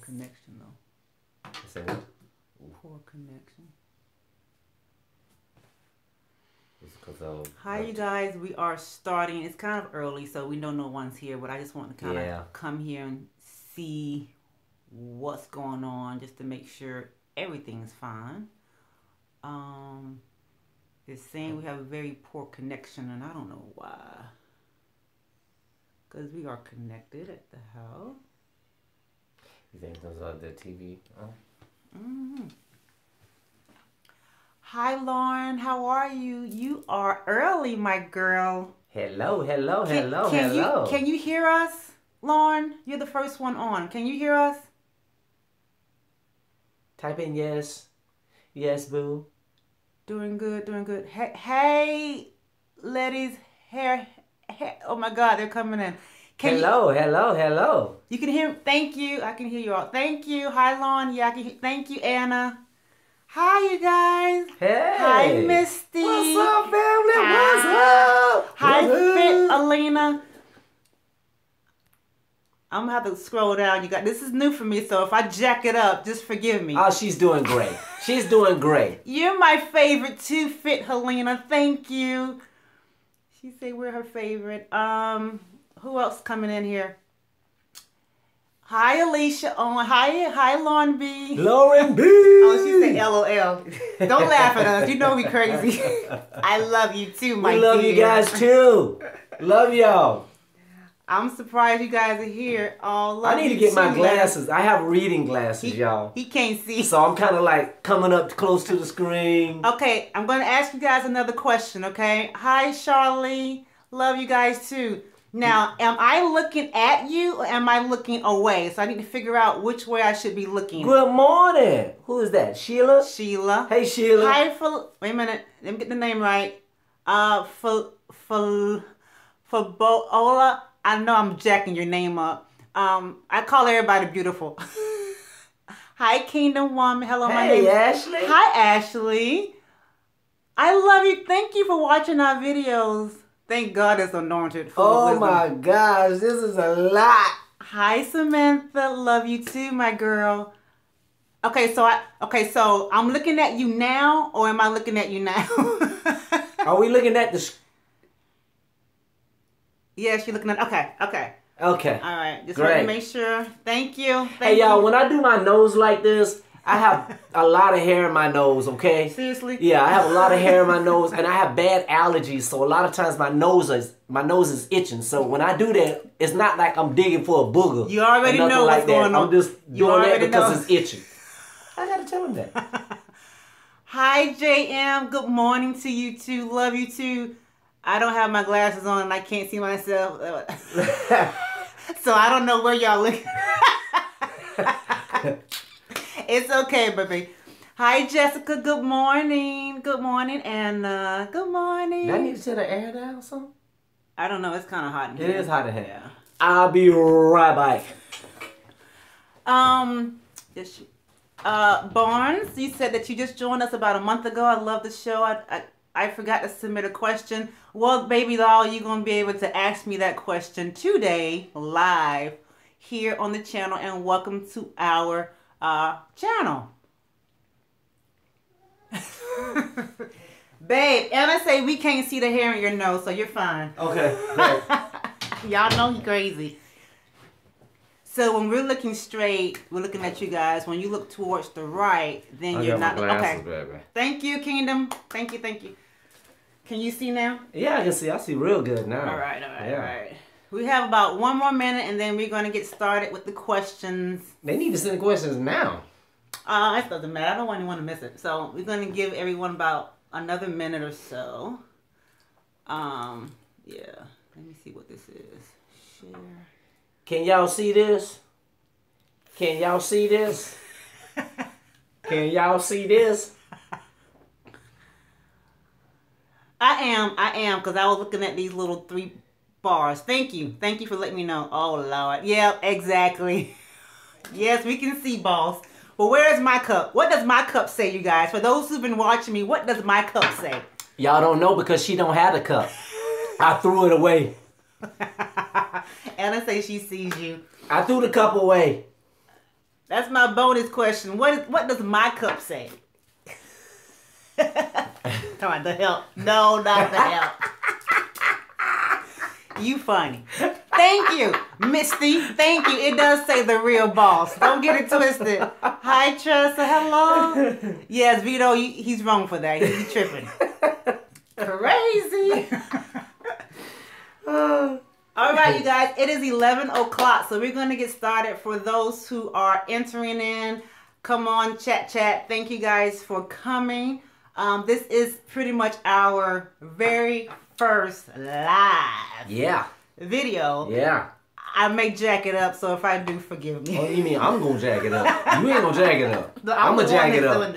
connection though. Say what? Poor connection. Hi you guys, we are starting. It's kind of early, so we know no one's here, but I just want to kind of come here and see what's going on just to make sure everything's fine. It's saying we have a very poor connection, and I don't know why. Because we are connected at the house. You think those are the TV? Oh. Mm-hmm. Hi, Lauren. How are you? You are early, my girl. Hello, hello, hello. Can you hear us, Lauren? You're the first one on. Can you hear us? Type in yes. Yes, boo. Doing good, doing good. Hey, ladies. Hair. Oh, my God. They're coming in. Hello. You can hear. Thank you. I can hear you all. Thank you. Hi, Lauren. Yeah, I can hear. Thank you, Anna. Hi, you guys. Hey. Hi, Misty. What's up, family? Hi. What's up? Hi, Fit Alina. I'm going to have to scroll down. You got this is new for me, so if I jack it up, just forgive me. Oh, she's doing great. She's doing great. You're my favorite too, Fit Helena. Thank you. She said we're her favorite. Who else coming in here? Hi, Alicia. Oh, hi, Lauren B. Lauren B. Oh, she said LOL. Don't laugh at us. You know we crazy. I love you too, my dear. We love you guys too. Love y'all. I'm surprised you guys are here. Oh, love I need to get my glasses. I have reading glasses, y'all. He can't see. So I'm kind of like coming up close to the screen. Okay, I'm going to ask you guys another question, okay? Hi, Charlie. Love you guys too. Now, am I looking at you or am I looking away? So I need to figure out which way I should be looking. Good morning. Who is that? Sheila? Sheila. Hey, Sheila. Hi, wait a minute. Let me get the name right. Fabola. I know I'm jacking your name up. I call everybody beautiful. Hi, Kingdom Woman. Hello, my name is Ashley. Hi, Ashley. I love you. Thank you for watching our videos. Thank God it's anointed. Oh my gosh, this is a lot. Hi, Samantha. Love you too, my girl. Okay, so I'm looking at you now, or am I looking at you now? Are we looking at the? Yes, you're looking at. Okay. All right. Just want to make sure. Thank you. Hey, y'all. When I do my nose like this, I have a lot of hair in my nose, okay? Seriously? Yeah, I have a lot of hair in my nose, and I have bad allergies, so a lot of times my nose is itching. So when I do that, it's not like I'm digging for a booger. You already know what's going on. I'm just doing that because it's itching. I gotta tell him that. Hi, JM. Good morning to you too. Love you too. I don't have my glasses on and I can't see myself. So I don't know where y'all looking. It's okay, baby. Hi, Jessica. Good morning. Good morning, Anna. Good morning. Do I need to turn the air down or something? I don't know. It's kind of hot in here. It is hot in here. Yeah. I'll be right back. Barnes, you said that you just joined us about a month ago. I love the show. I forgot to submit a question. Well, baby doll, you're going to be able to ask me that question today live here on the channel. And welcome to our channel. Babe, Anna say we can't see the hair in your nose, so you're fine. Okay, great. Y'all know you crazy. So when we're looking straight, we're looking at you guys. When you look towards the right, then you're not. Glasses, okay. Baby. Thank you, Kingdom. Thank you. Can you see now? Yeah, I can see. I see real good now. All right. We have about one more minute, and then we're going to get started with the questions. They need to send questions now. It doesn't matter. I don't want anyone to miss it. So we're going to give everyone about another minute or so. Yeah. Let me see what this is. Share. Can y'all see this? Can y'all see this? Can y'all see this? I am, because I was looking at these little 3 bars. Thank you for letting me know. Oh, Lord. Yeah, exactly. Yes, we can see, boss. But where's my cup? What does my cup say, you guys? For those who've been watching me, what does my cup say? Y'all don't know because she don't have a cup. I threw it away. Anna say she sees you. I threw the cup away. That's my bonus question. What does my cup say? Come on, the help. No, not the help. You funny. Thank you, Misty. Thank you. It does say the real boss. Don't get it twisted. Hi, Tressa. Hello. Yes, Vito, he's wrong for that. He's tripping. Crazy. All right, you guys. It is 11 o'clock, so we're going to get started. For those who are entering in, come on, chat. Thank you guys for coming. This is pretty much our very first live video. Yeah. I may jack it up, so if I do, forgive me. Oh, you mean I'm going to jack it up? You ain't going to jack it up. No, I'm going to jack it up.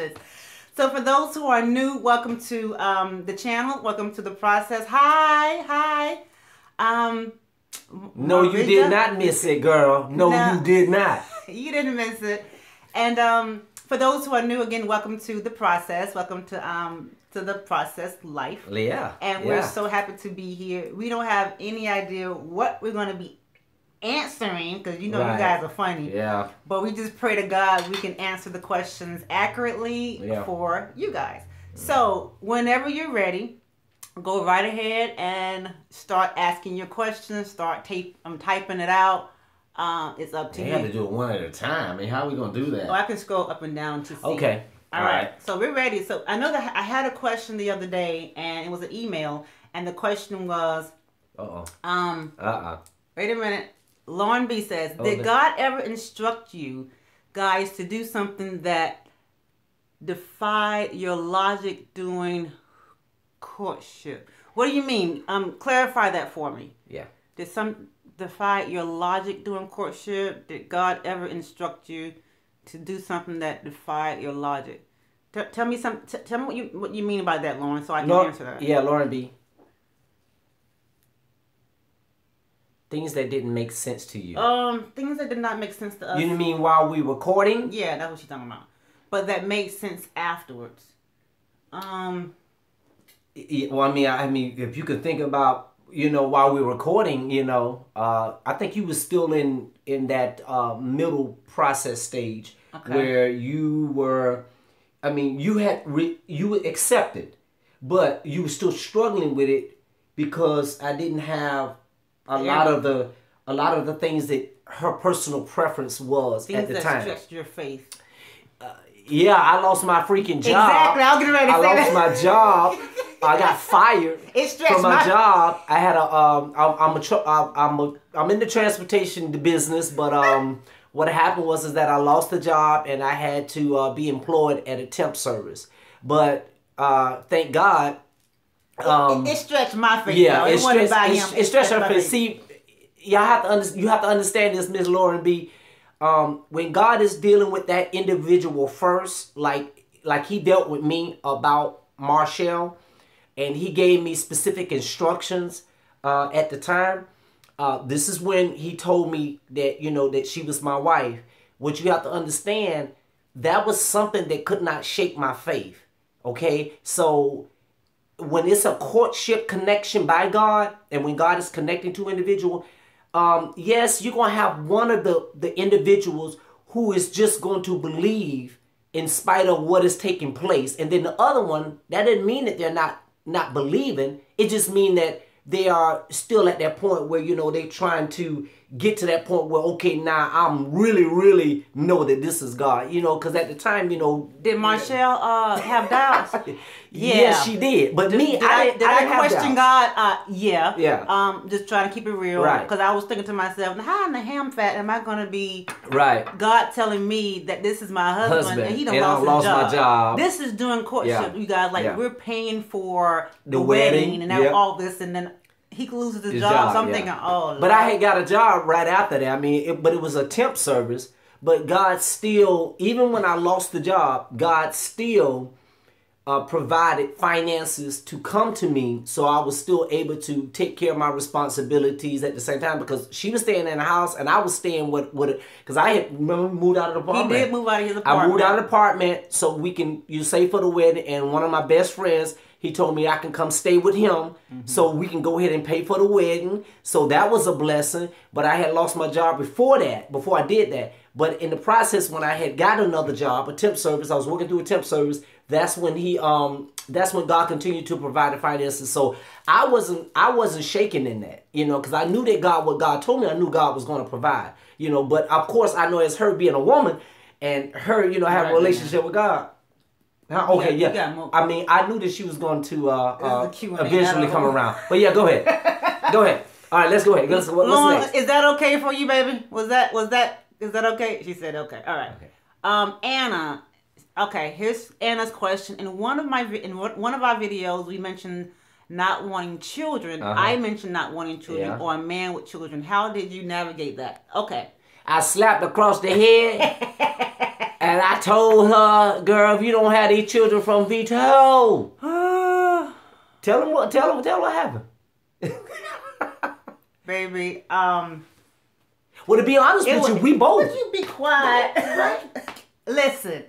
So for those who are new, welcome to the channel. Welcome to the process. Hi. No, you did not miss it, girl. No, you did not. You didn't miss it. And for those who are new, again, welcome to the process. Welcome to the process life. Yeah. And we're so happy to be here. We don't have any idea what we're going to be answering, because you know you guys are funny. Yeah. But we just pray to God we can answer the questions accurately for you guys. So whenever you're ready, go right ahead and start asking your questions. Start typing it out. It's up to you. You have to do it one at a time. I mean, how are we going to do that? Oh, I can scroll up and down to see. Okay. All right. So we're ready. So I know that I had a question the other day, and it was an email, and the question was, wait a minute. Lauren B says, did God ever instruct you guys to do something that defied your logic during courtship? What do you mean? Clarify that for me. Yeah. Did some defy your logic during courtship? Did God ever instruct you to do something that defied your logic? Tell me what you mean by that, Lauren, so I can answer that. Yeah, Lauren B. Things that didn't make sense to you. Things that did not make sense to us. You mean while we were recording? Yeah, that's what she's talking about. But that made sense afterwards. Well, I mean, if you could think about, while we were recording, I think you were still in that middle process stage where you were. I mean, you were accepted, but you were still struggling with it because I didn't have a lot of the things that her personal preference was at the time. Things that stretched your faith. Yeah, I lost my freaking job. Exactly, I was getting ready to say that. I lost my job. I got fired from my job. I had I'm in the transportation business, but what happened was that I lost the job and I had to be employed at a temp service. But thank God. It stretched my faith. Yeah, it stretched her faith. See, you have to understand this, Miss Lauren B. When God is dealing with that individual first, like He dealt with me about Marshall, and He gave me specific instructions at the time. This is when He told me that that she was my wife. What you have to understand, that was something that could not shake my faith. Okay, so when it's a courtship connection by God, and when God is connecting to an individual, yes, you're going to have one of the individuals who is just going to believe in spite of what is taking place. And then the other one, that doesn't mean that they're not believing. It just means that they are still at that point where, they're trying to get to that point where, okay, now I'm really know that this is God, because at the time, Did Marshall have doubts? Yes, she did. But did I question God? Yeah. Yeah. Just trying to keep it real. Right. Because I was thinking to myself, how in the ham fat am I going to be God telling me that this is my husband and he done lost my job. This is during courtship, you guys. We're paying for the wedding and all this, and then he loses his job. So I'm thinking, oh. But I had got a job right after that. I mean, but it was a temp service. But God still, even when I lost the job, God still provided finances to come to me, so I was still able to take care of my responsibilities at the same time, because she was staying in the house and I was staying with it, because I had moved out of the apartment. He did move out of his apartment. I moved out of the apartment so we can save for the wedding, and one of my best friends, he told me I can come stay with him so we can go ahead and pay for the wedding. So that was a blessing. But I had lost my job before I did that. But in the process, when I had got another job, a temp service, I was working through a temp service, that's when God continued to provide the finances. So I wasn't shaking in that, because I knew that what God told me, I knew God was going to provide, but of course I know as her being a woman and her, having a relationship with God. Okay, yeah. I mean, I knew that she was going to eventually come around. But yeah, go ahead. Go ahead. All right, let's go ahead. What's next? Is that okay for you, baby? Is that okay? She said okay. All right. Okay. Anna. Okay, here's Anna's question. In one of our videos, we mentioned not wanting children. I mentioned not wanting children, or a man with children. How did you navigate that? Okay. I slapped across the head. And I told her, girl, if you don't have these children from Vito, tell her what happened. Baby, well, to be honest with you, we both. Would you be quiet? Right? Listen,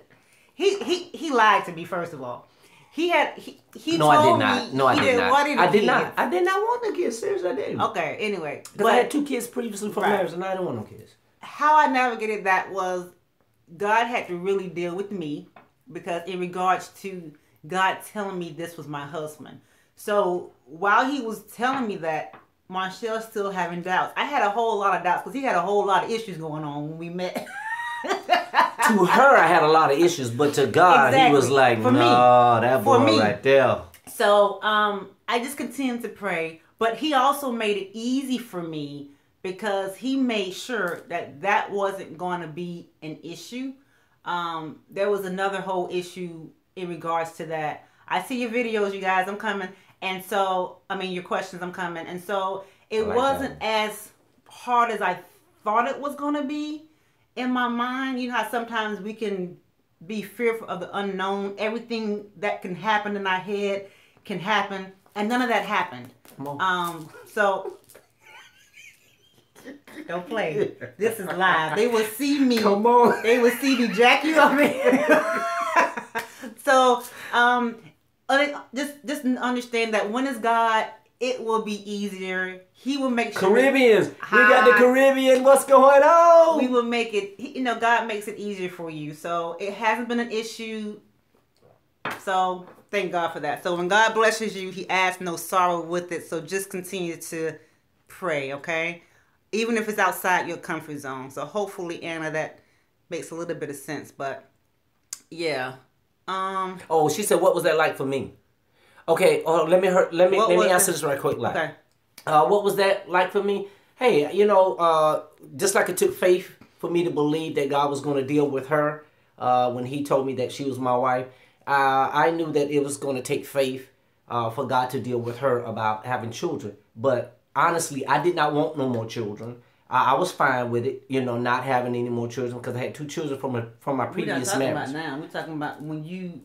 he lied to me. First of all, he No, told I did not. me No, I did not. I did not. I did not want the kids. Seriously, I didn't. Okay. Anyway, because I had 2 kids previously from marriage, and I didn't want no kids. How I navigated that was, God had to really deal with me, because in regards to God telling me this was my husband. So while he was telling me that, Marcel's still having doubts. I had a whole lot of doubts because he had a whole lot of issues going on when we met. To her, I had a lot of issues, but to God, exactly. He was like, that boy right there. So I just continued to pray, but he also made it easy for me, because he made sure that wasn't going to be an issue. There was another whole issue in regards to that. I see your videos, you guys. I'm coming. And so, your questions, I'm coming. And so it wasn't as hard as I thought it was going to be in my mind. You know how sometimes we can be fearful of the unknown. Everything that can happen in our head can happen. And none of that happened. So... Don't play. This is live. They will see me. Come on. They will see me jack you up here. So, just understand that when it's God, it will be easier. He will make sure. Caribbeans. We got the Caribbean. What's going on? We will make it. God makes it easier for you. So it hasn't been an issue. So thank God for that. So when God blesses you, He adds no sorrow with it. So just continue to pray, okay? Even if it's outside your comfort zone. So hopefully, Anna, that makes a little bit of sense. But yeah. Oh, she said, "What was that like for me?" Okay. Oh, let me answer this right quick. Okay. What was that like for me? Hey, just like it took faith for me to believe that God was going to deal with her when He told me that she was my wife. I knew that it was going to take faith for God to deal with her about having children, but. Honestly, I did not want no more children. I was fine with it, not having any more children, because I had 2 children from my previous marriage. We're not talking about now. We're talking about when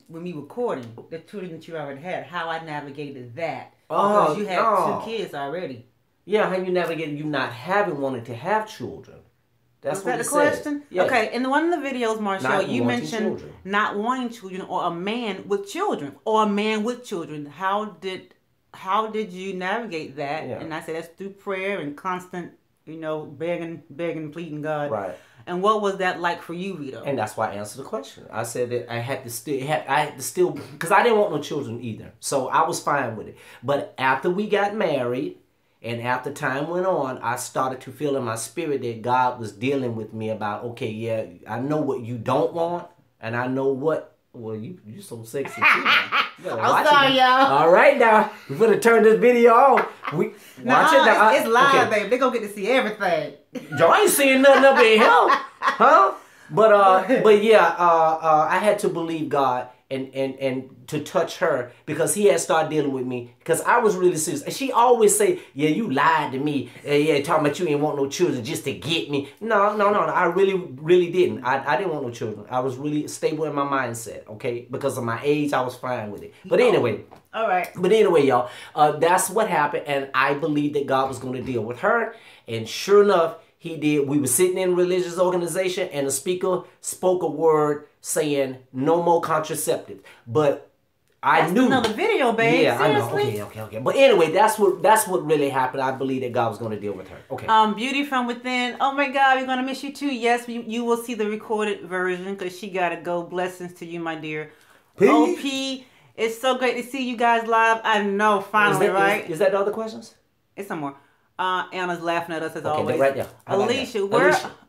we recording the children that you already had. How I navigated that because you had 2 kids already. Yeah, how you navigated you not wanting to have children. That's what the question? Yeah. Okay, in one of the videos, Marshall, you mentioned not wanting children, or a man with children, How did you navigate that? Yeah. And I said that's through prayer and constant, begging, pleading God. Right. And what was that like for you, Vito? And that's why I answered the question. I said that I had to still, because I didn't want no children either. So I was fine with it. But after we got married, and after time went on, I started to feel in my spirit that God was dealing with me about, okay, yeah, I know what you don't want, and I know what. Well, you're so sexy too. I'm sorry, y'all. All right, now we're gonna turn this video on. Watch it now. It's live, babe. They're gonna get to see everything. Y'all ain't seeing nothing up in here, huh? But yeah, I had to believe God, and to touch her, because he had started dealing with me, because I was really serious. And she always say, yeah, you lied to me. Yeah, talking about you ain't want no children just to get me. No. I really didn't. I didn't want no children. I was really stable in my mindset, okay? Because of my age, I was fine with it. But anyway. All right. But anyway, y'all, that's what happened. And I believed that God was going to deal with her. And sure enough, he did. We were sitting in a religious organization, and the speaker spoke a word saying no more contraceptives. But I knew another video, babe. Yeah, seriously? I know. Okay. But anyway, that's what really happened. I believe that God was going to deal with her. Okay. Beauty from within. Oh my God, we're gonna miss you too. Yes, you will see the recorded version because she gotta go. Blessings to you, my dear. Peace. OP. It's so great to see you guys live. I know, finally, right? Is that the other questions? It's some more. Anna's laughing at us as always. Okay, right there. Alicia,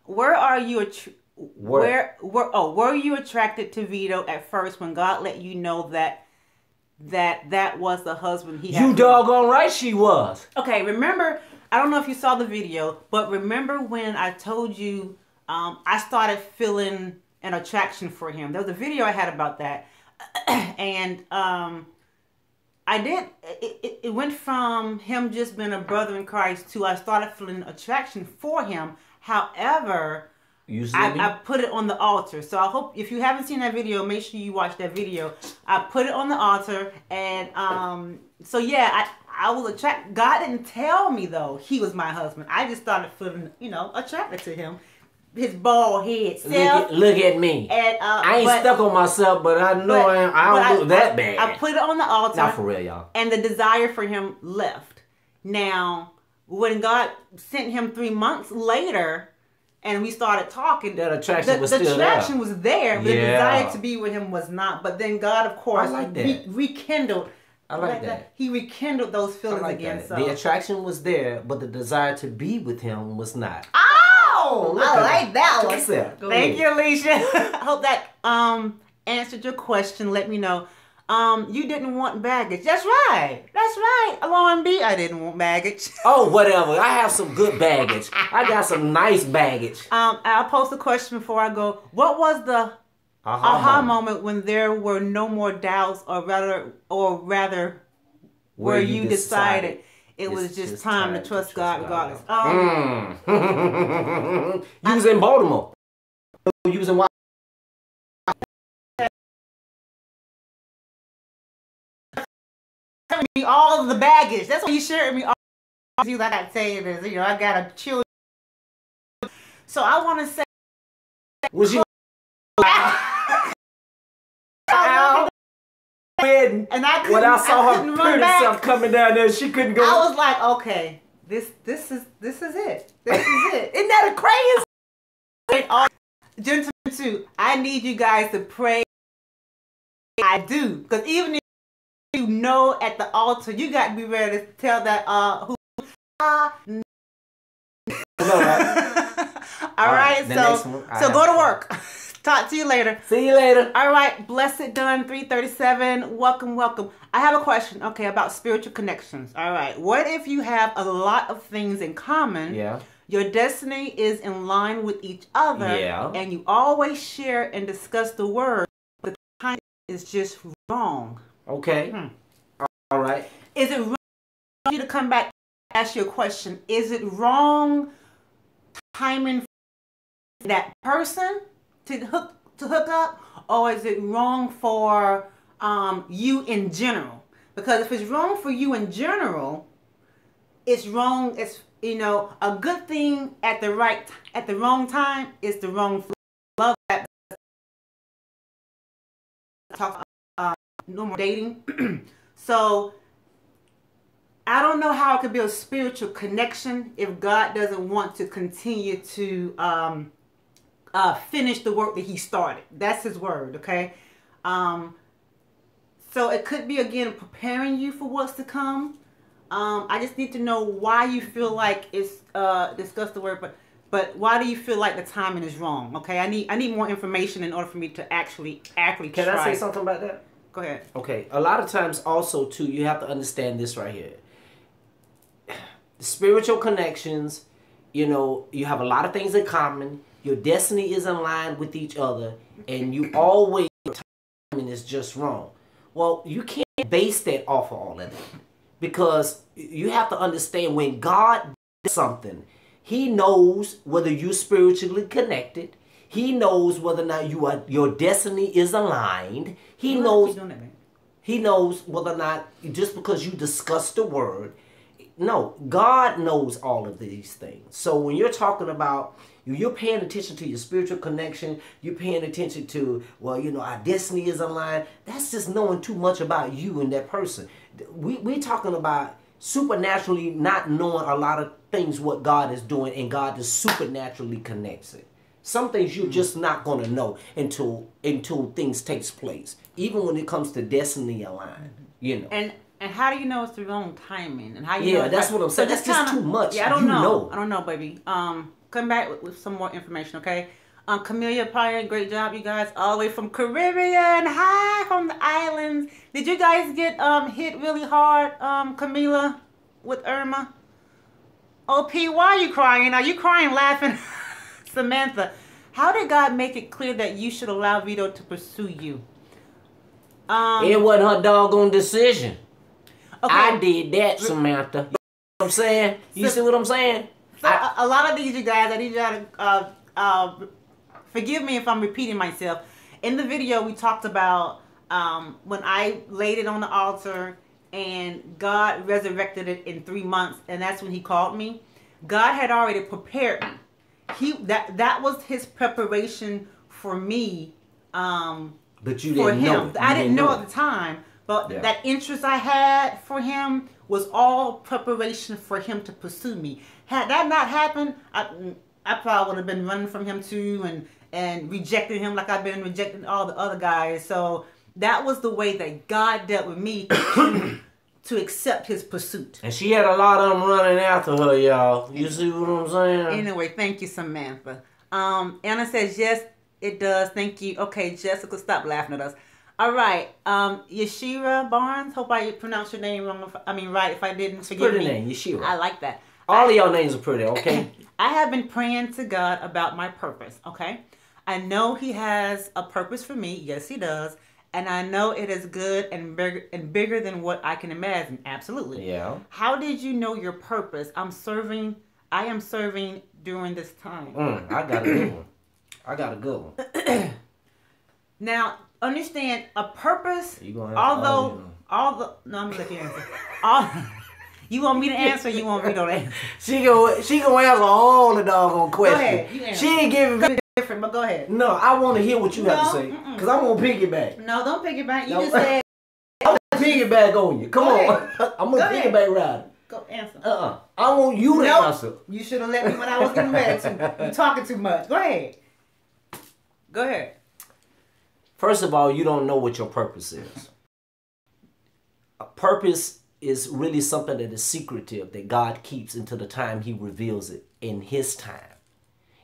where are you? Were you attracted to Vito at first when God let you know that was the husband he had? You doggone right she was. Okay, remember, I don't know if you saw the video, but remember when I told you I started feeling an attraction for him? There was a video I had about that. And I did, it went from him just being a brother in Christ to I started feeling attraction for him. However, I put it on the altar. So I hope if you haven't seen that video, make sure you watch that video. I put it on the altar, and so yeah, I was attracted. God didn't tell me though he was my husband. I just started feeling, attracted to him. His bald head self. Look at me. And, I ain't stuck on myself, but I know I don't look that bad. I put it on the altar. Not for real, y'all. And the desire for him left. Now, when God sent him 3 months later, and we started talking, that attraction was still there. The attraction was there, but the desire to be with him was not. But then God, of course, rekindled. I like that. He rekindled those feelings again. That. So the attraction was there, but the desire to be with him was not. Oh, I like that one. Thank you, Alicia. I hope that answered your question. Let me know. You didn't want baggage. That's right. That's right. Along B, I didn't want baggage. Oh, whatever. I have some good baggage. I got some nice baggage. I'll post a question before I go. What was the aha moment when there were no more doubts, or rather, where you decided it was just time to trust God regardless? You was in Baltimore. You was in Washington. Me all of the baggage. That's what you shared me all of you. I got to tell you this. I got a children. So I want to say, was you? And I couldn't, when I saw her pretty self coming down there, she couldn't go. I was like, okay, this is it. This is it. Isn't that a crazy? Gentlemen too, I need you guys to pray. I do, because even if you know at the altar, you got to be ready to tell that who. All right, so go to work. Talk to you later. See you later. All right, Blessed Done 337. Welcome. I have a question, about spiritual connections. All right, what if you have a lot of things in common? Yeah. Your destiny is in line with each other. Yeah. And you always share and discuss the word, but the timing is just wrong. Okay. All right. Is it wrong for you to come back and ask your question? Is it wrong timing for that person to hook up, or is it wrong for you in general? Because if it's wrong for you in general, it's wrong. It's a good thing at the wrong time is the wrong love. That talk no more dating. So I don't know how it could be a spiritual connection if God doesn't want to continue to finish the work that he started. That's his word, okay? So it could be, again, preparing you for what's to come. I just need to know why you feel like it's, discuss the word, but why do you feel like the timing is wrong, okay? I need more information in order for me to actually try. Can I say something about that? Go ahead. Okay, a lot of times also, too, you have to understand this right here. Spiritual connections, you have a lot of things in common. Your destiny is in line with each other, and you always is just wrong. Well, you can't base that off of all of that, because you have to understand when God does something, he knows whether you're spiritually connected. He knows whether or not your destiny is aligned. He knows whether or not, just because you discuss the word. No, God knows all of these things. So when you're talking about, you're paying attention to your spiritual connection, you're paying attention to, well, our destiny is aligned. That's just knowing too much about you and that person. We're talking about supernaturally not knowing a lot of things what God is doing, and God just supernaturally connects it. Some things you're just not going to know until things takes place, even when it comes to destiny aligned, And how do you know it's the wrong timing? And how you know that's what I'm saying. That's just too much. Yeah, I don't know. I don't know, baby. Come back with some more information, okay? Camellia Pryor, great job, you guys. All the way from Caribbean. Hi, from the islands. Did you guys get hit really hard, Camila, with Irma? OP, why are you crying? Are you crying laughing? Samantha, how did God make it clear that you should allow Vito to pursue you? It wasn't her doggone decision. Okay. I did that, Samantha. You know what I'm saying? You see what I'm saying? So a lot of these, you guys, I need y'all to forgive me if I'm repeating myself. In the video, we talked about when I laid it on the altar and God resurrected it in 3 months, and that's when he called me. God had already prepared me. That was his preparation for me. But you didn't know it. I didn't know at the time, but that interest I had for him was all preparation for him to pursue me. Had that not happened, I probably would have been running from him too, and rejecting him like I've been rejecting all the other guys. So that was the way that God dealt with me to accept his pursuit. And she had a lot of them running after her, y'all. You see what I'm saying? Anyway, thank you, Samantha. Anna says, yes, it does. Thank you. Okay, Jessica, stop laughing at us. All right. Yashira Barnes. Hope I pronounced your name wrong. Right. If I didn't, forgive me. Pretty name, Yashira. I like that. All of y'all names are pretty, okay? I have been praying to God about my purpose, okay? I know he has a purpose for me. Yes, he does. And I know it is good and bigger than what I can imagine. Absolutely. Yeah. How did you know your purpose? I am serving during this time. I got a good one. Now, understand a purpose, no, I'm gonna let you answer. You want me to answer, or you want me to answer? She gonna answer all the doggone questions. Go ahead, you answer. She ain't giving different, but go ahead. No, I want to hear what you have to say, because I'm gonna piggyback. No, don't piggyback. You just said. I'm gonna piggyback on you. Come on. I'm gonna piggyback right. Go answer. I want you to answer. You should have let me when I was getting ready to. You're talking too much. Go ahead. Go ahead. First of all, you don't know what your purpose is. A purpose is really something that is secretive, that God keeps until the time he reveals it in his time.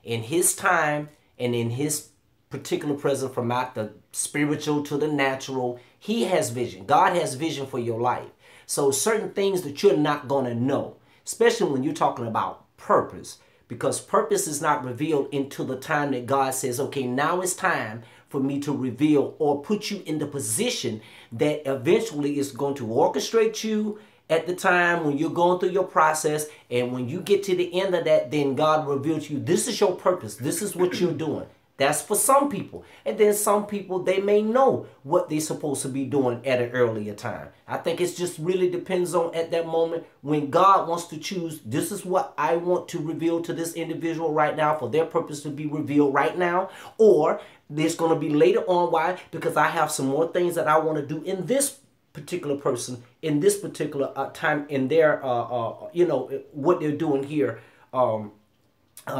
In his time and in his particular presence, from out the spiritual to the natural, he has vision. God has vision for your life. So certain things that you're not going to know, especially when you're talking about purpose, because purpose is not revealed until the time that God says, okay, now it's time for me to reveal or put you in the position that eventually is going to orchestrate you at the time when you're going through your process. And when you get to the end of that, then God reveals to you, this is your purpose. This is what you're doing. That's for some people. And then some people, they may know what they're supposed to be doing at an earlier time. I think it just really depends on at that moment when God wants to choose, this is what I want to reveal to this individual right now for their purpose to be revealed right now. Or there's going to be later on. Why? Because I have some more things that I want to do in this particular person, in this particular time in their, what they're doing here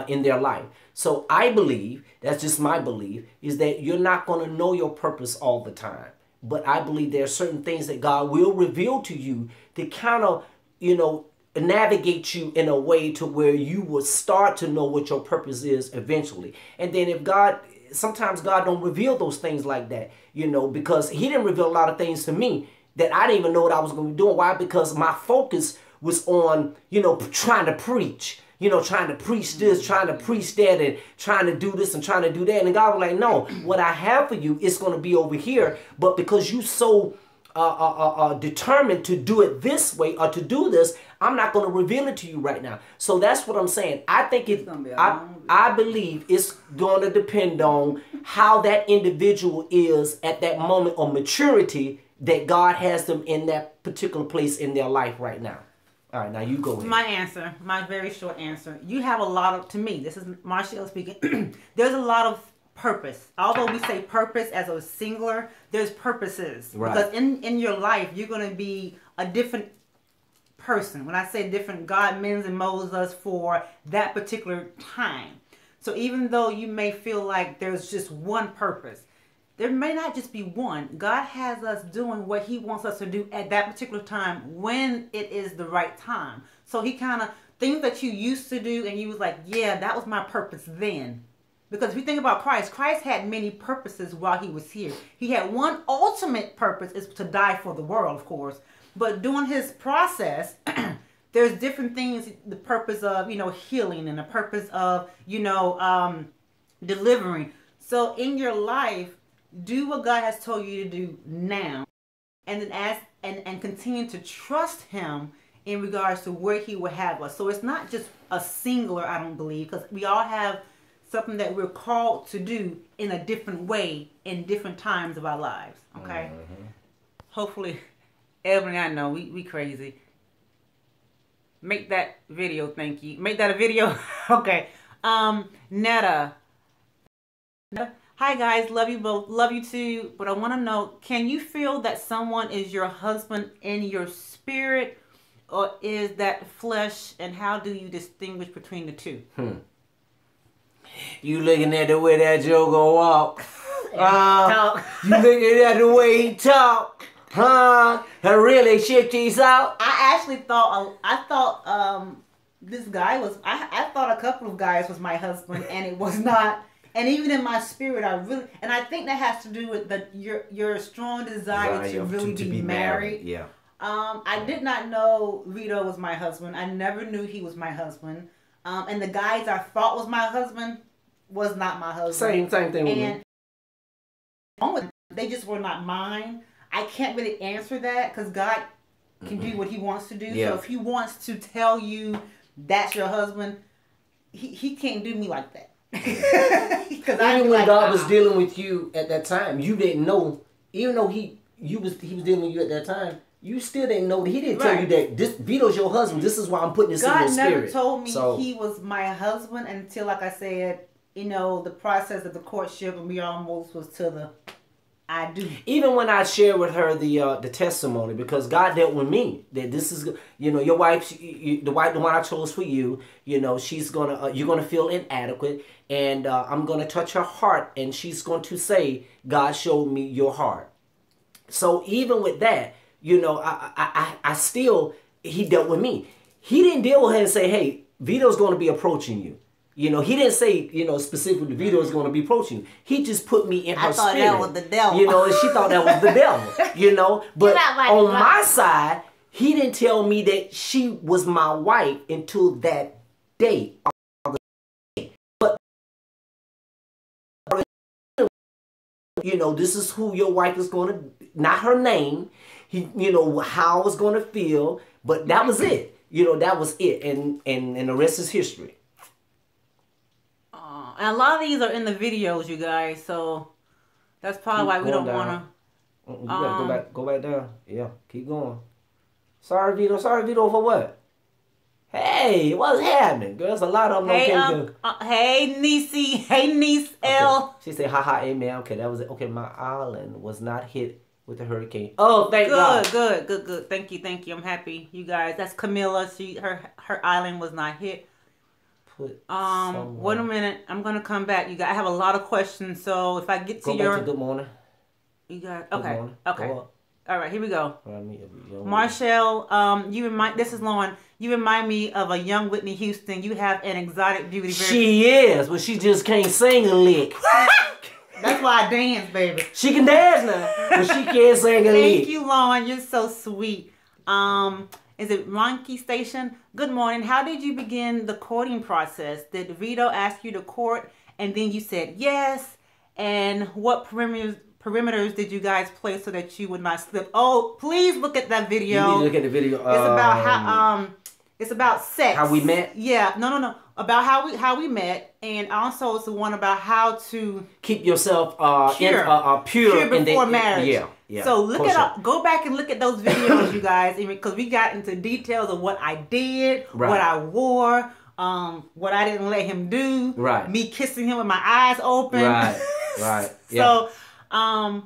in their life. So I believe, that's just my belief, is that you're not going to know your purpose all the time. But I believe there are certain things that God will reveal to you to kind of, navigate you in a way to where you will start to know what your purpose is eventually. And then sometimes God don't reveal those things like that, because he didn't reveal a lot of things to me that I didn't even know what I was going to be doing. Why? Because my focus was on, trying to preach. you know, trying to preach this, trying to preach that, and trying to do this and trying to do that. And God was like, no, what I have for you is going to be over here. But because you so determined to do it this way or to do this, I'm not going to reveal it to you right now. So that's what I'm saying. I think I believe it's going to depend on how that individual is at that moment of maturity that God has them in that particular place in their life right now. All right, now you go ahead. My answer, my very short answer. You have a lot of, to me, this is Marshall speaking, there's a lot of purpose. Although we say purpose as a singular, there's purposes. Right. Because in your life, you're going to be a different person. When I say different, God mends and molds us for that particular time. So even though you may feel like there's just one purpose, there may not just be one. God has us doing what he wants us to do at that particular time when it is the right time. So he kind of, things that you used to do and you was like, yeah, that was my purpose then. Because if you think about Christ, Christ had many purposes while he was here. He had one ultimate purpose, is to die for the world, of course. But during his process, there's different things, the purpose of, you know, healing and the purpose of, you know, delivering. So in your life, do what God has told you to do now, and then ask and continue to trust him in regards to where he will have us. So it's not just a singular, I don't believe, because we all have something that we're called to do in a different way in different times of our lives. Okay? Mm-hmm. Hopefully, Evelyn, I know we crazy. Make that video, thank you. Make that a video. Okay. Netta. Hi guys, love you both, love you too, but I want to know, can you feel that someone is your husband in your spirit, or is that flesh, and how do you distinguish between the two? You looking at the way that Joker walk, you looking at the way he talk, huh? And really check these out. I actually thought, this guy was, I thought a couple of guys was my husband, and it was not. And even in my spirit, and I think that has to do with your strong desire to really be married. Yeah. I did not know Vito was my husband. I never knew he was my husband. And the guys I thought was my husband was not my husband. Same thing with me. They just were not mine. I can't really answer that because God can do what he wants to do. Yeah. So if he wants to tell you that's your husband, he can't do me like that. Even when God was dealing with you at that time, you didn't know. Even though he was dealing with you at that time, you still didn't know. He didn't tell you that this Vito's your husband. This is why I'm putting this in your spirit. God never told me he was my husband until, like I said, you know, the process of the courtship, and we almost was to the I do. Even when I shared with her the testimony, because God dealt with me that this is, you know, your wife, the one I chose for you, you know, she's gonna you're gonna feel inadequate, and I'm gonna touch her heart, and she's going to say, God showed me your heart. So even with that, you know, I still, he dealt with me. He didn't deal with her and say, hey, Vito's going to be approaching you. You know, he didn't say, you know, specifically Vito is going to be approaching you. He just put me in her spirit. I thought that was the devil. You know, and she thought that was the devil, you know. But on my side, he didn't tell me that she was my wife until that day. But, you know, this is who your wife is going to, not her name, you know, how I was going to feel. But that was it. You know, that was it. And the rest is history. And a lot of these are in the videos, you guys, so that's probably why we don't want to. You gotta go back down. Yeah, keep going. Sorry, Vito. Sorry, Vito, for what? Hey, what's happening? Girl, there's a lot of them. Hey, Niecy. Hey, niece L. She said, haha, amen. Okay, that was it. Okay, my island was not hit with the hurricane. Oh, thank God. Good. Thank you. I'm happy, you guys. That's Camilla. Her island was not hit. Wait a minute. I'm gonna come back. You guys, I have a lot of questions. So if I get to go back to good morning. You got okay. All right, here we go. Well, Marshall, this is Lauren. You remind me of a young Whitney Houston. You have an exotic beauty. She is, but she just can't sing a lick. That's why I dance, baby. She can dance now, but she can't sing a lick. Thank you, Lauren. You're so sweet. Is it Ronki Station? Good morning. How did you begin the courting process? Did Vito ask you to court and then you said yes? And what perimeters did you guys place so that you would not slip? Oh, please look at that video. You need to look at the video. It's about how it's about sex. How we met? Yeah, no. About how we met, and also it's the one about how to keep yourself pure before marriage. Yeah. So go back and look at those videos, you guys, because we got into details of what I did, what I wore, what I didn't let him do, me kissing him with my eyes open, right. So, how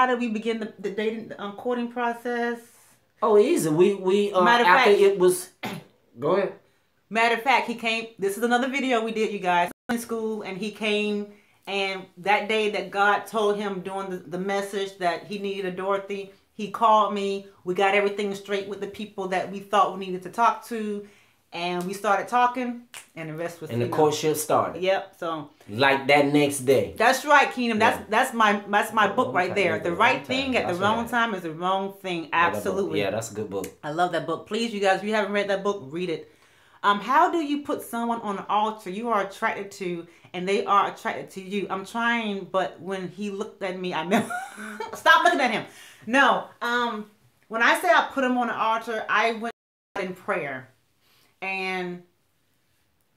did we begin the dating courting process? Oh, easy. We after it was. Go ahead. Matter of fact, he came. This is another video we did, you guys, in school, and he came. And that day that God told him during the message that he needed a Dorothy, he called me. We got everything straight with the people that we thought we needed to talk to, and we started talking, and the rest was. And the courtship started. Yep. So. Like that next day. That's right, Keenum. That's my book right there. The right thing at the wrong time is the wrong thing. Absolutely. Yeah, that's a good book. I love that book. Please, you guys, if you haven't read that book, read it. How do you put someone on an altar you are attracted to and they are attracted to you? I'm trying, but when he looked at me, I meant stop looking at him. No. When I say I put him on an altar, I went in prayer, and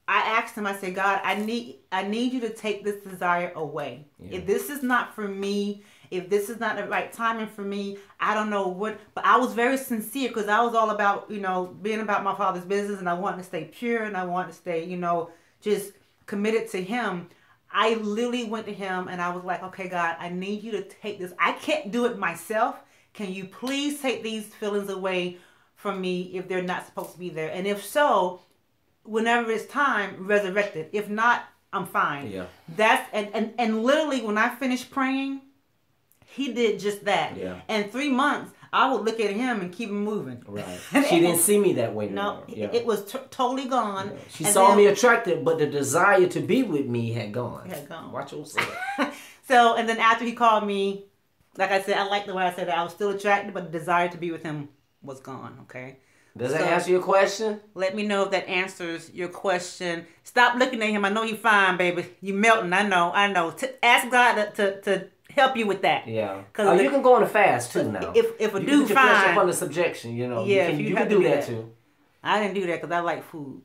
I asked him. I said, God, I need you to take this desire away. Yeah. If this is not for me, if this is not the right timing for me, I don't know what. But I was very sincere because I was all about, being about my Father's business, and I wanted to stay pure, and I wanted to stay, just committed to him. I literally went to him and I was like, okay, God, I need you to take this. I can't do it myself. Can you please take these feelings away from me if they're not supposed to be there? And if so, whenever it's time, resurrect it. If not, I'm fine. Yeah. And literally when I finished praying, he did just that. Yeah. And 3 months, I would look at him and keep him moving. Right. She didn't see me that way no, anymore. It was totally gone. Yeah. She saw me attractive, but the desire to be with me had gone. Watch yourself. So, and then after he called me, like I said, I like the way I said that. I was still attracted, but the desire to be with him was gone. Okay. Does that answer your question? Let me know if that answers your question. Stop looking at him. I know you're fine, baby. You melting. I know. Ask God to help you with that. Yeah. You can go on a fast too now. If a you dude can fine, flesh up under subjection. Yeah, you can do that too. I didn't do that because I like food.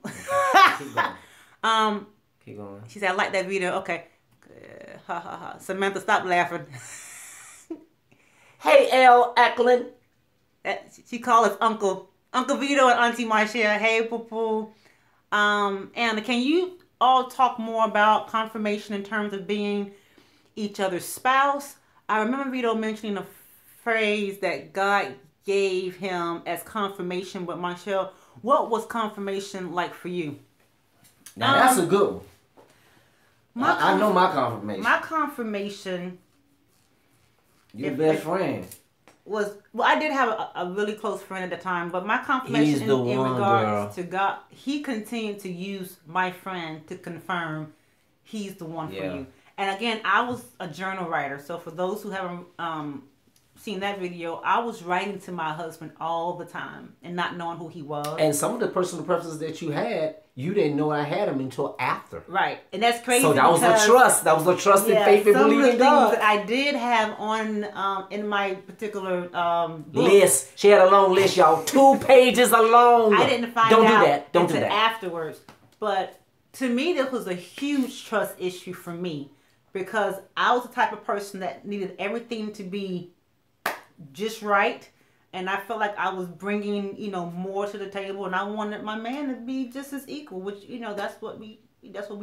Keep going. Keep going. She said, "I like that video." Okay. Ha ha ha. Samantha, stop laughing. Hey, L. Eklund. She called us Uncle Vito and Auntie Marcia. Hey, poo poo. Anna, can you all talk more about confirmation in terms of being each other's spouse? I remember Vito mentioning a phrase that God gave him as confirmation, but Marshall, what was confirmation like for you? Now that's a good one. I know my confirmation. My confirmation, your best friend, was, well, I did have a really close friend at the time, but my confirmation in regards to God, he continued to use my friend to confirm he's the one for you. And again, I was a journal writer. So for those who haven't seen that video, I was writing to my husband all the time and not knowing who he was. And some of the personal preferences that you had, you didn't know I had them until after. Right. And that's crazy. So that was the trust. That was the trust and faith and belief in God. That I did have on in my particular book. List. She had a long list, y'all. 2 pages alone. I didn't find Don't out do that. Don't do that. Afterwards. But to me, this was a huge trust issue for me. Because I was the type of person that needed everything to be just right. And I felt like I was bringing, more to the table. And I wanted my man to be just as equal. Which, that's what we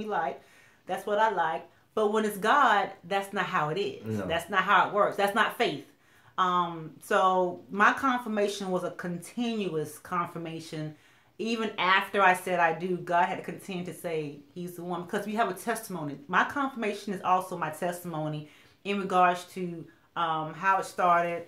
like. That's what I like. But when it's God, that's not how it is. No. That's not how it works. That's not faith. So my confirmation was a continuous confirmation. Even after I said I do, God had to continue to say he's the one, because we have a testimony. My confirmation is also my testimony in regards to how it started,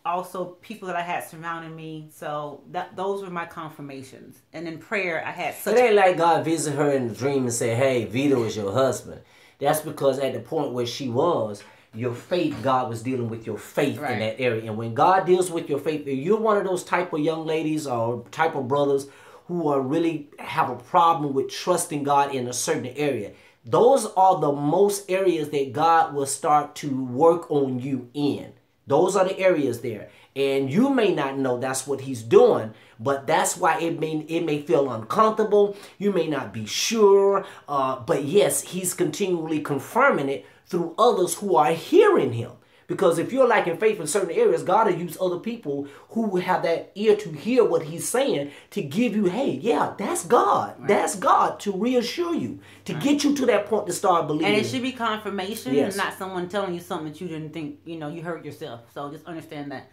also people that I had surrounding me. So those were my confirmations. And in prayer, I had such... It ain't like God visited her in a dream and said, hey, Vito is your husband. That's because at the point where she was, your faith, God was dealing with your faith Right. in that area. And when God deals with your faith, if you're one of those type of young ladies or type of brothers who are really have a problem with trusting God in a certain area, those are the most areas that God will start to work on you in. Those are the areas there. And you may not know that's what he's doing, but that's why it may feel uncomfortable. You may not be sure. But yes, he's continually confirming it through others who are hearing him. Because if you're lacking faith in certain areas, God will use other people who have that ear to hear what he's saying to give you, hey, yeah, that's God. Right. That's God to reassure you, to get you to that point to start believing. And it should be confirmation and not someone telling you something that you didn't think, you heard yourself. So just understand that.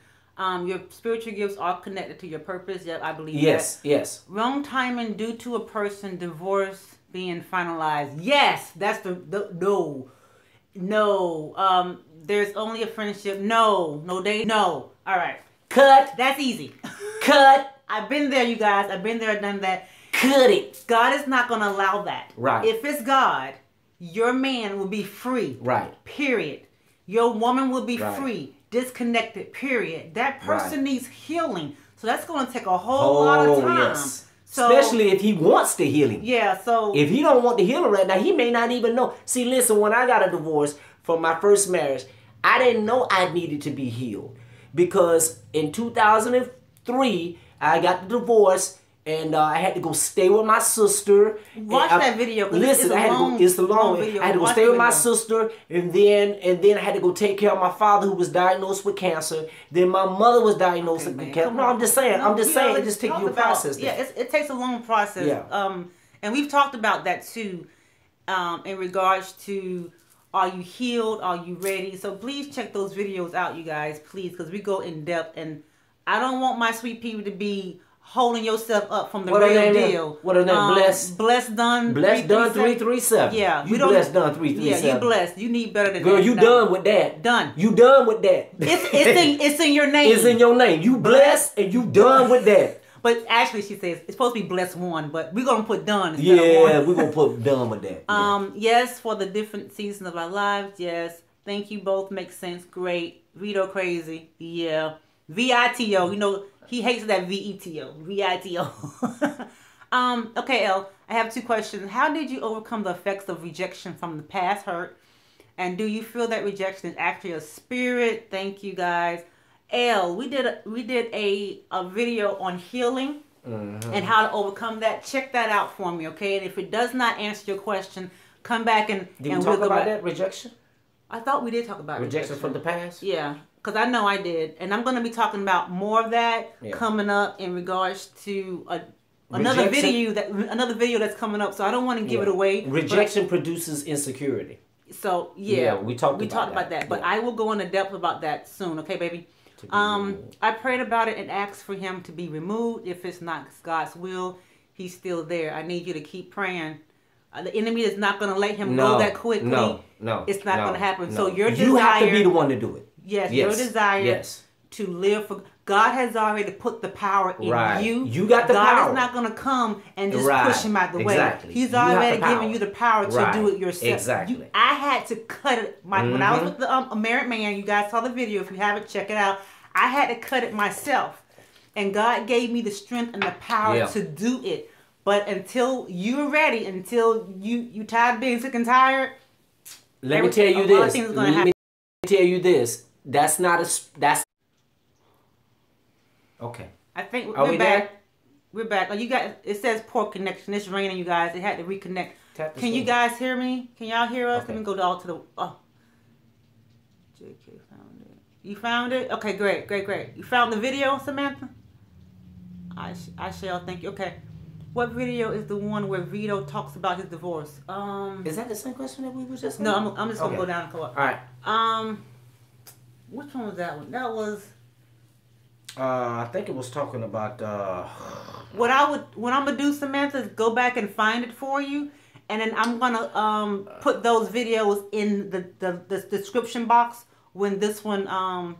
Your spiritual gifts are connected to your purpose. Yep, I believe that. Yes. Wrong timing due to a person, divorce being finalized. Yes, that's no. There's only a friendship. No date. No. All right. Cut. That's easy. Cut. I've been there, you guys. I've been there, done that. Cut it. God is not going to allow that. Right. If it's God, your man will be free. Right. Period. Your woman will be free. Disconnected. Period. That person needs healing. So that's going to take a whole lot of time. Yes. So, especially if he wants the healing. Yeah, so... If he don't want the healing right now, he may not even know. See, listen, when I got a divorce from my first marriage, I didn't know I needed to be healed. Because in 2003, I got the divorce, and I had to go stay with my sister. Watch that video. Listen, it's a long video. I had to go stay with my sister, and then I had to go take care of my father who was diagnosed with cancer. Then my mother was diagnosed with cancer. No, I'm just saying. It just takes you a process. Yeah, it takes a long process. Yeah. And we've talked about that too, in regards to, are you healed? Are you ready? So please check those videos out, you guys, please, because we go in depth. And I don't want my sweet people to be holding yourself up from the real deal. What are they? Blessed done 337. Yeah, you blessed done 337. Yeah, you blessed. You need better than Girl, that. you done with that. Done. You done with that. It's in your name. It's in your name. You blessed and you done with that. But actually, she says it's supposed to be blessed one, but we're gonna put done instead of one. Yeah, we're gonna put done with that. Yes, for the different seasons of our lives. Yes, thank you both. Makes sense. Great. Vito crazy. Yeah. VITO. He hates that VETO. VITO. Okay, Elle. I have two questions. How did you overcome the effects of rejection from the past hurt? And do you feel that rejection is actually a spirit? Thank you, guys. Elle, we did a video on healing and how to overcome that. Check that out for me, okay? And if it does not answer your question, come back and Did we talk about that rejection? I thought we did talk about rejection from the past. Yeah, because I know I did, and I'm going to be talking about more of that coming up in regards to another video that's coming up. So I don't want to give it away. Rejection produces insecurity. So we talked about that. But I will go into depth about that soon. Okay, baby. I prayed about it and asked for him to be removed. If it's not God's will, he's still there. I need you to keep praying. The enemy is not going to let him go that quickly. No, it's not going to happen. So your desire, you have to be the one to do it. Yes, your desire to live for God has already put the power in you. You got the power. God is not going to come and just push him out the way. Exactly. He's already given you the power to do it yourself. Exactly. I had to cut it. When I was with a married man, you guys saw the video. If you haven't, check it out. I had to cut it myself. And God gave me the strength and the power to do it. But until you're ready, until you tired of being sick and tired, let me tell you this. Let me tell you this. That's not that's okay. I think we're back. We're back. You guys, it says poor connection. It's raining, you guys. It had to reconnect. Can you guys hear me? Can y'all hear us? Okay. Let me go all to the. Oh, JK found it. You found it? Okay, great. You found the video, Samantha? I shall. Thank you. Okay. What video is the one where Vito talks about his divorce? Is that the same question that we were just? No, I'm just gonna go down and go up. All right. Which one was that one? That was. I think it was talking about. What I'm gonna do, Samantha, is go back and find it for you, and then I'm gonna put those videos in the description box when this one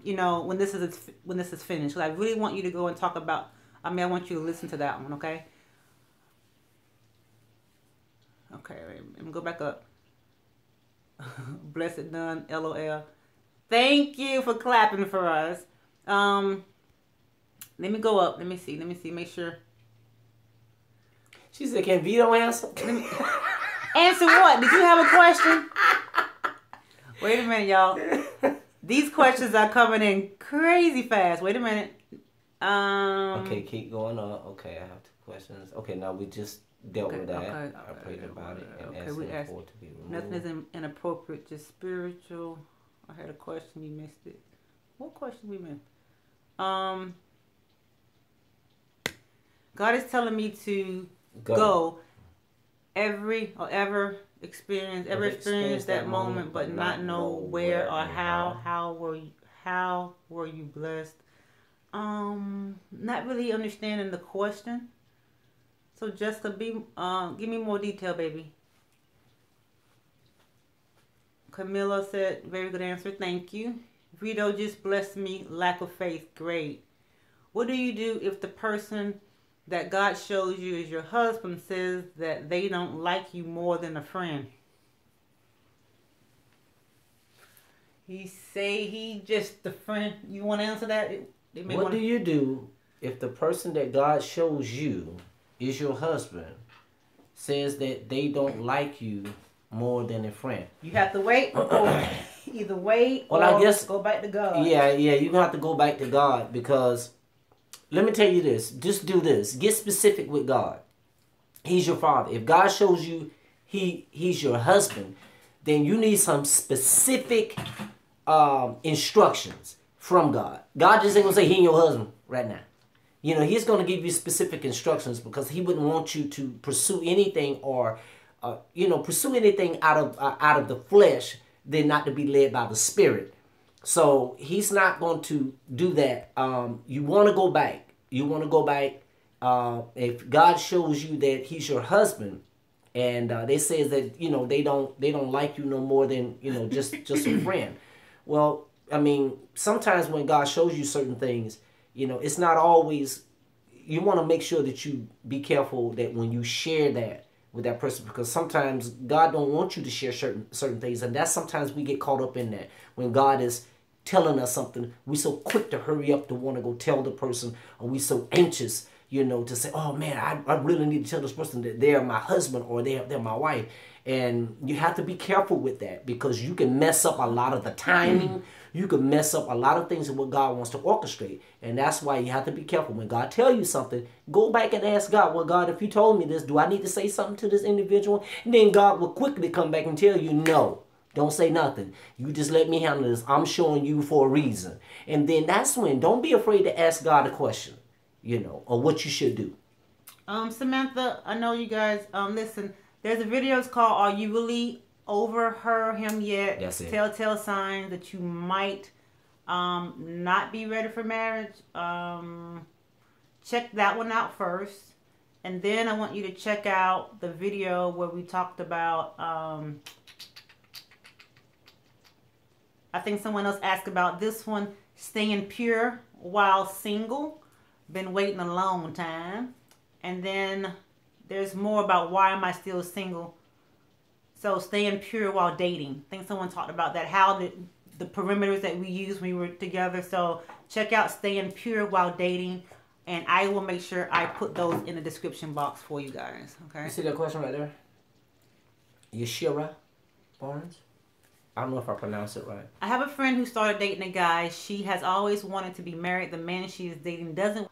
when this is finished. Because I really want you to go and talk about. I want you to listen to that one, okay? Okay, let me go back up. Blessed done, LOL. Thank you for clapping for us. Let me go up. Let me see. Make sure. She said, "Can Vito answer?" Answer what? Did you have a question? Wait a minute, y'all. These questions are coming in crazy fast. Wait a minute. Okay, keep going on. Okay, I have 2 questions. Okay, now we just dealt with that. I prayed about it and asked him for it to be removed. Nothing is inappropriate, just spiritual. I had a question, you missed it. What question we missed? God is telling me to go ever experience that moment, but not know where or how. How were you blessed? Not really understanding the question. So Jessica, give me more detail, baby. Camilla said, very good answer, thank you. Vito just blessed me, lack of faith, great. What do you do if the person that God shows you as your husband says that they don't like you more than a friend? He say he just a friend. You want to answer that? What do you do if the person that God shows you is your husband says that they don't like you more than a friend? You have to wait before either wait or I guess, go back to God. Yeah, you're gonna have to go back to God, because let me tell you this. Just do this. Get specific with God. He's your father. If God shows you he's your husband, then you need some specific instructions from God. God just ain't gonna say he ain't your husband right now. You know, he's gonna give you specific instructions, because he wouldn't want you to pursue anything or pursue anything out of the flesh, then not to be led by the Spirit. So he's not going to do that. You want to go back. If God shows you that he's your husband, and they say that they don't like you no more than just a friend. Well, I mean, sometimes when God shows you certain things, it's not always. You want to make sure that you be careful that when you share that with that person, because sometimes God don't want you to share certain things, and that's sometimes we get caught up in that. When God is telling us something, we so quick to hurry up to want to go tell the person, or we so anxious, to say, oh man, I really need to tell this person that they're my husband or they're my wife. And you have to be careful with that, because you can mess up a lot of the timing. You can mess up a lot of things in what God wants to orchestrate. And that's why you have to be careful. When God tells you something, go back and ask God, well, God, if you told me this, do I need to say something to this individual? And then God will quickly come back and tell you, no, don't say nothing. You just let me handle this. I'm showing you for a reason. And then that's when, don't be afraid to ask God a question, or what you should do. Samantha, I know you guys, listen, there's a video, it's called Are You Really Over Him Yet? That's it. Telltale signs that you might not be ready for marriage. Check that one out first. And then I want you to check out the video where we talked about, I think someone else asked about this one, staying pure while single. Been waiting a long time. And then there's more about why am I still single. So staying pure while dating. I think someone talked about that, how the perimeters that we used when we were together. So check out staying pure while dating. And I will make sure I put those in the description box for you guys. Okay. You see that question right there? Yashira Barnes? I don't know if I pronounced it right. I have a friend who started dating a guy. She has always wanted to be married. The man she is dating doesn't.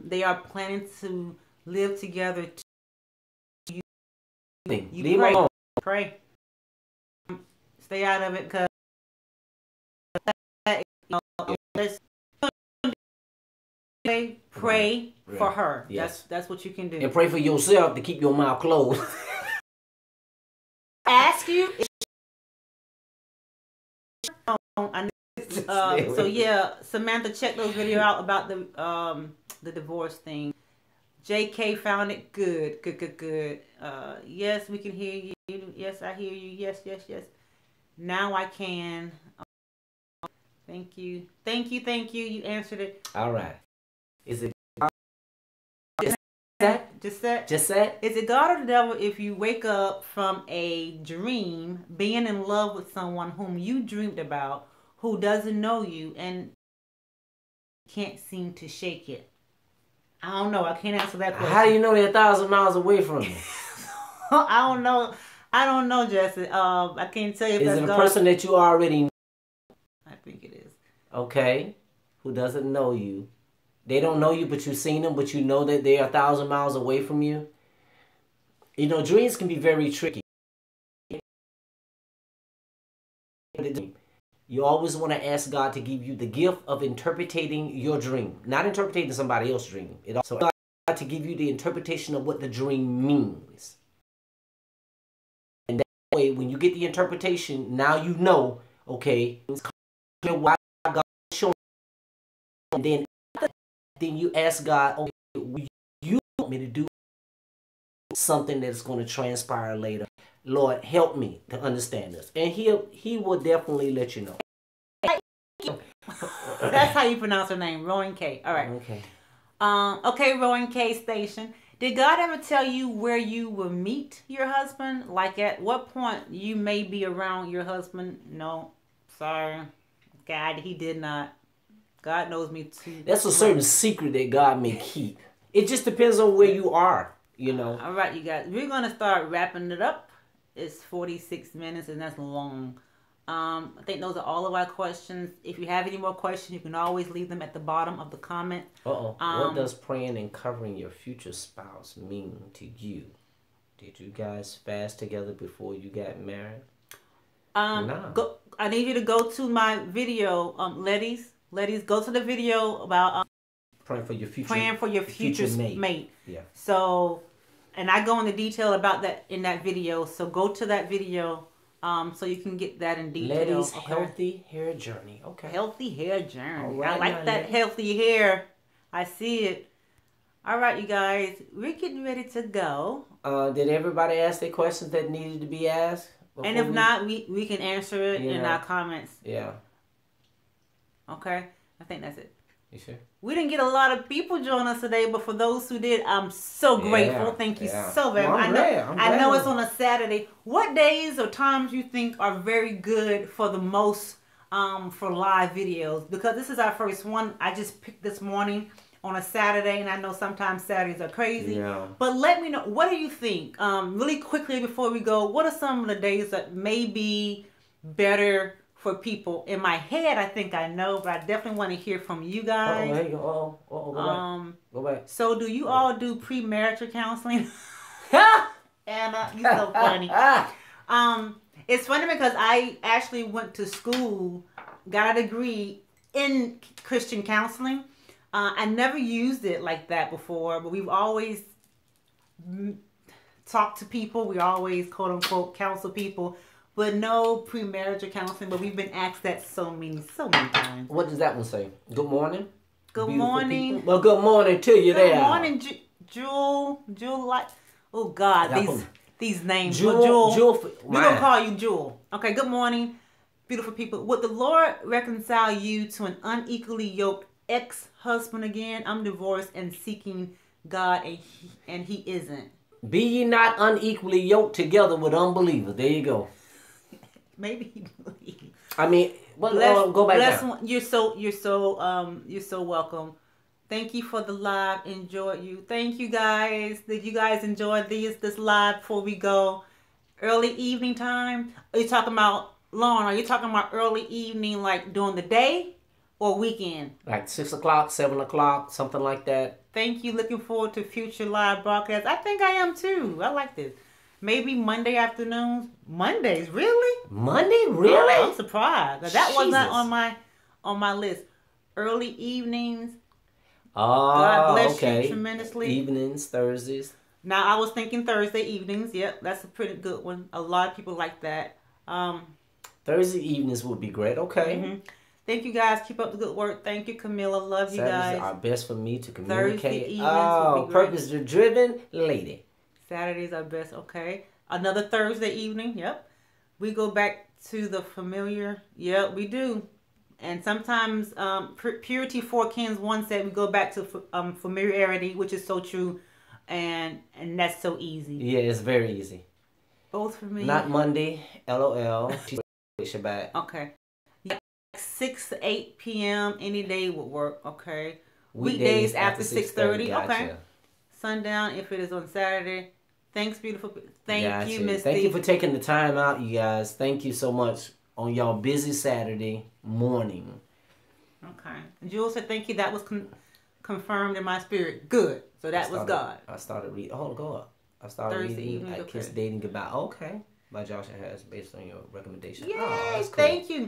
They are planning to live together. You pray. Alone. Pray. Stay out of it, because pray for her. Yes. That's what you can do. And pray for yourself to keep your mouth closed. Ask you. So yeah, Samantha, check those videos out about the divorce thing. JK found it good. Good. Yes, we can hear you. Yes, I hear you. Yes. Now I can. Thank you. You answered it. All right. Is it Just that? Is it God or the devil if you wake up from a dream being in love with someone whom you dreamed about, who doesn't know you and can't seem to shake it? I don't know. I can't answer that question. How do you know they're 1,000 miles away from you? I don't know. I don't know, Jesse. I can't tell you if Is that's it a God. person that you already know? I think it is. Okay. Who doesn't know you? They don't know you, but you've seen them, but you know that they are 1,000 miles away from you. You know, dreams can be very tricky. You always want to ask God to give you the gift of interpreting your dream, not interpreting somebody else's dream. It also God to give you the interpretation of what the dream means. And that way, when you get the interpretation, now you know, okay, why God showing, and then you ask God, okay, will you want me to do something that's going to transpire later? Lord, help me to understand this, and He will definitely let you know. That's how you pronounce her name, Rowan K. All right. Okay. Okay, Rowan K. Station. Did God ever tell you where you will meet your husband? Like at what point you may be around your husband? No, sorry, God, He did not. God knows me too. That's a certain secret that God may keep. It just depends on where you are, you know. All right, you guys. We're going to start wrapping it up. It's 46 minutes, and that's long. I think those are all of our questions. If you have any more questions, you can always leave them at the bottom of the comment. What does praying and covering your future spouse mean to you? Did you guys fast together before you got married? No. I need you to go to my video, ladies, go to the video about praying for your future mate. Yeah. So, and I go into detail about that in that video. So go to that video, so you can get that in detail. Ladies, okay. Healthy hair journey. Okay. Healthy hair journey. All right, I like that healthy hair. I see it. All right, you guys, we're getting ready to go. Did everybody ask their questions that needed to be asked? And if not, we can answer it in our comments. Yeah. Okay, I think that's it. You sure? We didn't get a lot of people join us today, but for those who did, I'm so grateful. Thank you so very much. I know it's on a Saturday. What days or times you think are very good for the most for live videos? Because this is our first one. I just picked this morning on a Saturday, and I know sometimes Saturdays are crazy. Yeah. But let me know, what do you think? Really quickly before we go, what are some of the days that may be better for people? In my head, I think I know, but I definitely want to hear from you guys. There you go. Go back. So do you all do premarital counseling? Anna, you're so funny. It's funny because I actually went to school, got a degree in Christian counseling. I never used it like that before, but we've always talked to people. We always, quote unquote, counsel people. But no premarital counseling. But we've been asked that so many times. What does that one say? Good morning. Good morning. People. Well, good morning to you. Good morning, Jewel. Like, oh God, these names. Jewel. We're gonna call you Jewel. Okay. Good morning, beautiful people. Would the Lord reconcile you to an unequally yoked ex-husband again? I'm divorced and seeking God, and he isn't. Be ye not unequally yoked together with unbelievers. There you go. Maybe he believes. I mean, go back down. You're so welcome. Thank you for the live. Enjoyed you. Thank you guys. Did you guys enjoy this live before we go? Early evening time? Are you talking about, Lauren, are you talking about early evening like during the day or weekend? Like 6 o'clock, 7 o'clock, something like that. Thank you. Looking forward to future live broadcasts. I think I am too. I like this. Maybe Monday afternoons. Mondays, really? Monday, really? I'm surprised. That was not on my list. Early evenings. God bless you tremendously. Evenings, Thursdays. Now I was thinking Thursday evenings. Yep, that's a pretty good one. A lot of people like that. Thursday evenings would be great. Okay. Mm-hmm. Thank you guys. Keep up the good work. Thank you, Camilla. Love you guys. Saturdays are best for me to communicate. Thursday evenings would be great. Purpose-driven lady. Saturdays are best. Okay. Another Thursday evening. Yep. We go back to the familiar. Yep, we do. And sometimes Purity 4 Kings 1 said we go back to familiarity, which is so true. And that's so easy. Yeah, it's very easy. Both for me. Not Monday. LOL. Shabbat. Okay. 6 to 8 p.m. Any day would work. Okay. Weekdays Weekdays after 6:30. Gotcha. Okay. Sundown if it is on Saturday. Thanks, beautiful. Thank you, Misty. Thank you for taking the time out, you guys. Thank you so much on y'all busy Saturday morning. Okay. Jules said thank you. That was confirmed in my spirit. Good. So that was God. I started reading. Oh, go up. I started Thursday reading evening, I Kiss Dating Goodbye. Okay. By Joshua Harris based on your recommendation. Yay. That's cool. Thank you.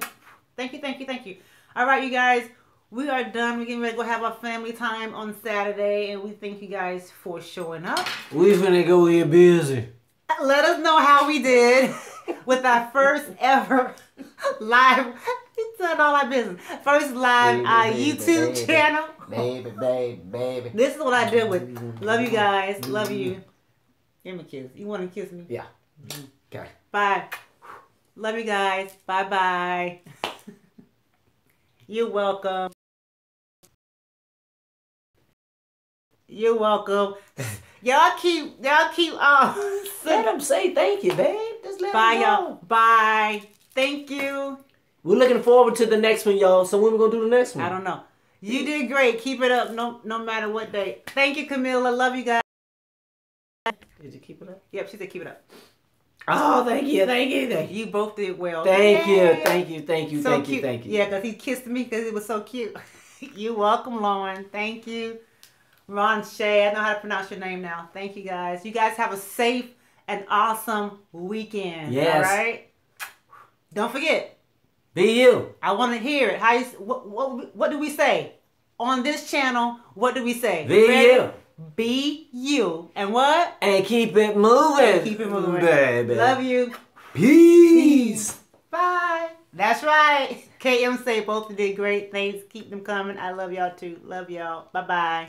Thank you. All right, you guys. We are done. We're getting ready to go have our family time on Saturday. And we thank you guys for showing up. We finna go get busy. Let us know how we did with our first ever live. He said all our business. First live YouTube channel. Baby. This is what I did with. Love you guys. Love you. Give me a kiss. You want to kiss me? Yeah. Okay. Bye. Love you guys. Bye. You're welcome. You're welcome. Y'all keep Let them say thank you, babe. Just let bye, them y'all. know. Bye. Thank you. We're looking forward to the next one, y'all. So when we gonna do the next one? I don't know. You did great. Keep it up no matter what day. Thank you, Camilla. Love you guys. Did you keep it up? Yep, she said keep it up. Oh, thank you. You both did well. Thank you. So cute. Yeah, because he kissed me because it was so cute. You're welcome, Lauren. Thank you. Ron Shay. I know how to pronounce your name now. Thank you, guys. You guys have a safe and awesome weekend. Yes. All right? Don't forget. Be you. I want to hear it. How you, what do we say? On this channel, what do we say? Be you. Be you. And what? And keep it moving. Baby. Love you. Peace. Bye. That's right. KM say both did great. Thanks. Keep them coming. I love y'all too. Love y'all. Bye-bye.